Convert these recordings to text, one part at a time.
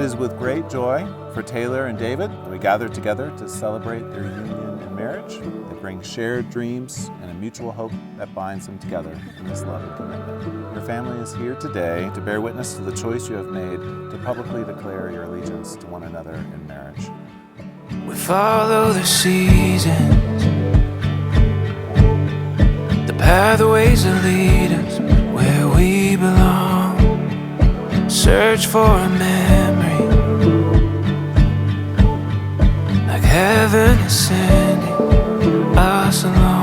is with great joy for Taylor and David that we gather together to celebrate their union in marriage. They bring shared dreams and a mutual hope that binds them together in this love and commitment. Your family is here today to bear witness to the choice you have made to publicly declare your allegiance to one another in marriage. We follow the seasons, the pathways that lead us where we belong. Search for a memory, like heaven is sending us along.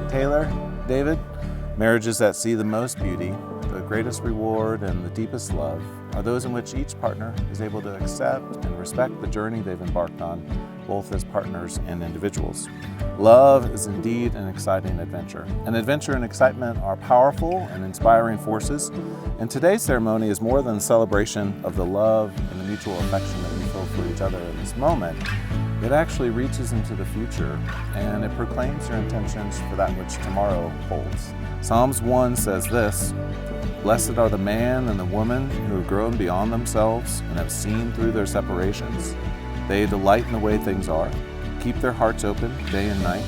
Taylor, David, marriages that see the most beauty, the greatest reward, and the deepest love are those in which each partner is able to accept and respect the journey they've embarked on, both as partners and individuals. Love is indeed an exciting adventure. An adventure and excitement are powerful and inspiring forces, and today's ceremony is more than a celebration of the love and the mutual affection that you feel for each other in this moment. It actually reaches into the future, and it proclaims your intentions for that which tomorrow holds. Psalms 1 says this: "Blessed are the man and the woman who have grown beyond themselves and have seen through their separations. They delight in the way things are, keep their hearts open day and night.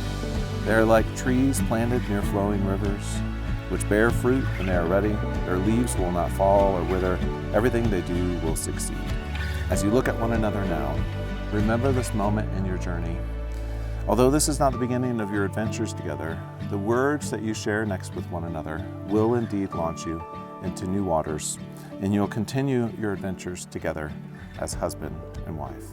They are like trees planted near flowing rivers, which bear fruit when they are ready. Their leaves will not fall or wither. Everything they do will succeed." As you look at one another now, remember this moment in your journey. Although this is not the beginning of your adventures together, the words that you share next with one another will indeed launch you into new waters, and you'll continue your adventures together as husband and wife.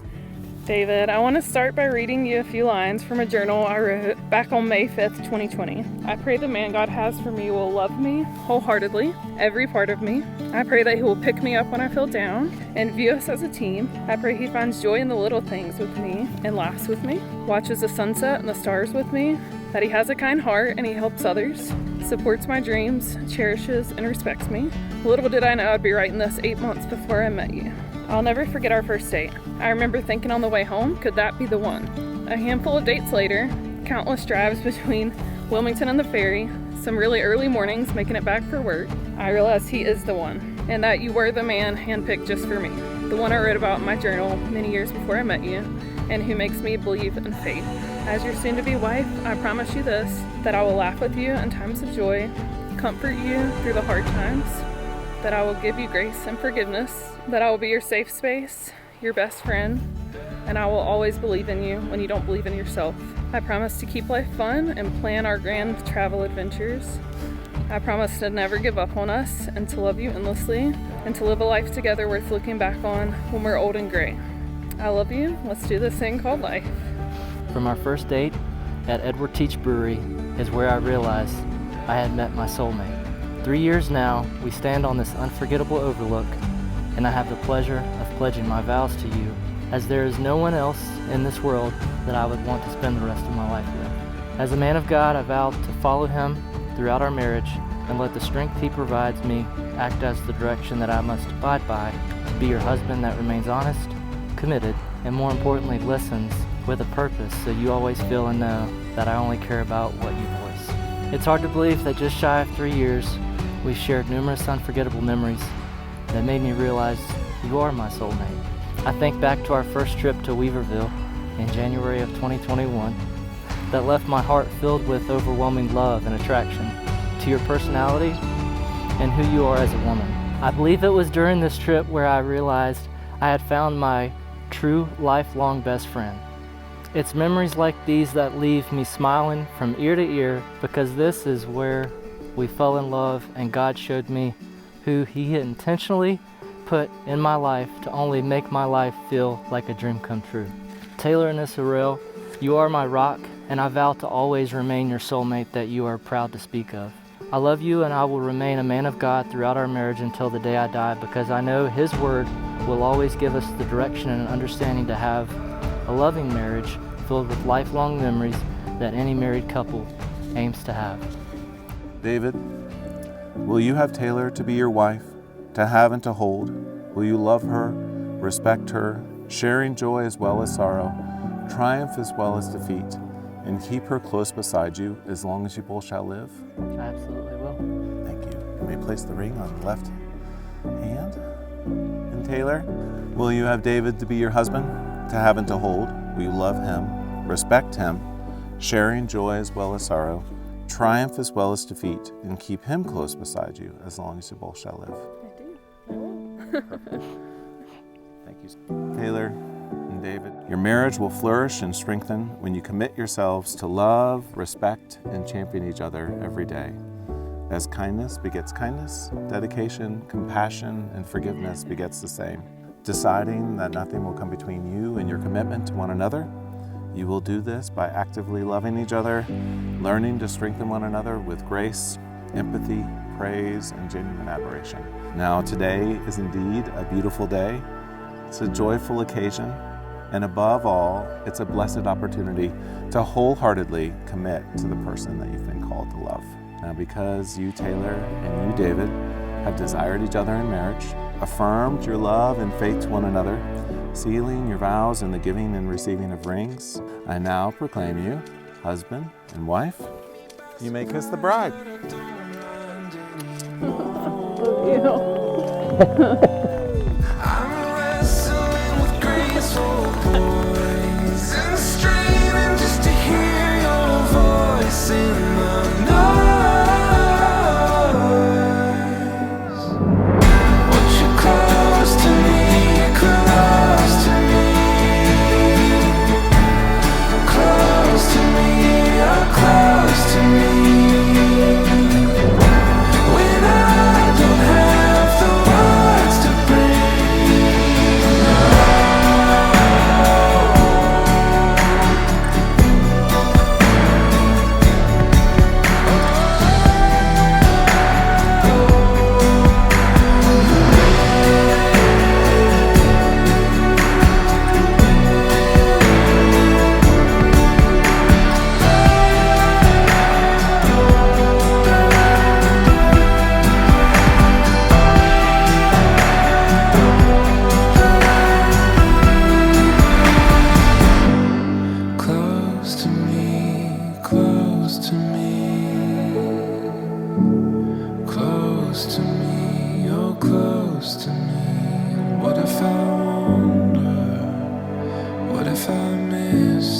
David, I want to start by reading you a few lines from a journal I wrote back on May 5th, 2020. I pray the man God has for me will love me wholeheartedly, every part of me. I pray that he will pick me up when I feel down and view us as a team. I pray he finds joy in the little things with me and laughs with me, watches the sunset and the stars with me, that he has a kind heart and he helps others, supports my dreams, cherishes and respects me. Little did I know I'd be writing this 8 months before I met you. I'll never forget our first date. I remember thinking on the way home, could that be the one? A handful of dates later, countless drives between Wilmington and the ferry, some really early mornings making it back for work, I realized he is the one, and that you were the man handpicked just for me, the one I wrote about in my journal many years before I met you, and who makes me believe in faith. As your soon-to-be wife, I promise you this, that I will laugh with you in times of joy, comfort you through the hard times, that I will give you grace and forgiveness, that I will be your safe space, your best friend, and I will always believe in you when you don't believe in yourself. I promise to keep life fun and plan our grand travel adventures. I promise to never give up on us and to love you endlessly and to live a life together worth looking back on when we're old and gray. I love you. Let's do this thing called life. From our first date at Edward Teach Brewery is where I realized I had met my soulmate. 3 years now, we stand on this unforgettable overlook, and I have the pleasure of pledging my vows to you, as there is no one else in this world that I would want to spend the rest of my life with. As a man of God, I vow to follow him throughout our marriage and let the strength he provides me act as the direction that I must abide by, to be your husband that remains honest, committed, and more importantly, listens with a purpose, so you always feel and know that I only care about what you voice. It's hard to believe that just shy of 3 years, we've shared numerous unforgettable memories that made me realize you are my soulmate. I think back to our first trip to Weaverville in January of 2021 that left my heart filled with overwhelming love and attraction to your personality and who you are as a woman. I believe it was during this trip where I realized I had found my true lifelong best friend. It's memories like these that leave me smiling from ear to ear, because this is where we fell in love and God showed me who He had intentionally put in my life to only make my life feel like a dream come true. Taylor and Israel, you are my rock, and I vow to always remain your soulmate that you are proud to speak of. I love you, and I will remain a man of God throughout our marriage until the day I die, because I know His word will always give us the direction and understanding to have a loving marriage filled with lifelong memories that any married couple aims to have. David, will you have Taylor to be your wife, to have and to hold? Will you love her, respect her, sharing joy as well as sorrow, triumph as well as defeat, and keep her close beside you as long as you both shall live? I absolutely will. Thank you. You may place the ring on the left hand. And Taylor, will you have David to be your husband, to have and to hold? Will you love him, respect him, sharing joy as well as sorrow, triumph as well as defeat, and keep him close beside you as long as you both shall live? I do. I will. Thank you, Taylor and David. Your marriage will flourish and strengthen when you commit yourselves to love, respect, and champion each other every day. As kindness begets kindness, dedication, compassion, and forgiveness begets the same. Deciding that nothing will come between you and your commitment to one another, you will do this by actively loving each other, learning to strengthen one another with grace, empathy, praise, and genuine admiration. Now, today is indeed a beautiful day. It's a joyful occasion, and above all, it's a blessed opportunity to wholeheartedly commit to the person that you've been called to love. Now, because you, Taylor, and you, David, have desired each other in marriage, affirmed your love and faith to one another, sealing your vows in the giving and receiving of rings, I now proclaim you husband and wife. You may kiss the bride. I'm wrestling with graceful poise and straining just to hear your voice in the noise. Won't you close to me, close to me, close to me, oh close to me. When I don't have the words to close to me, close to me, close to me, oh close to me. What if I wonder? What if I miss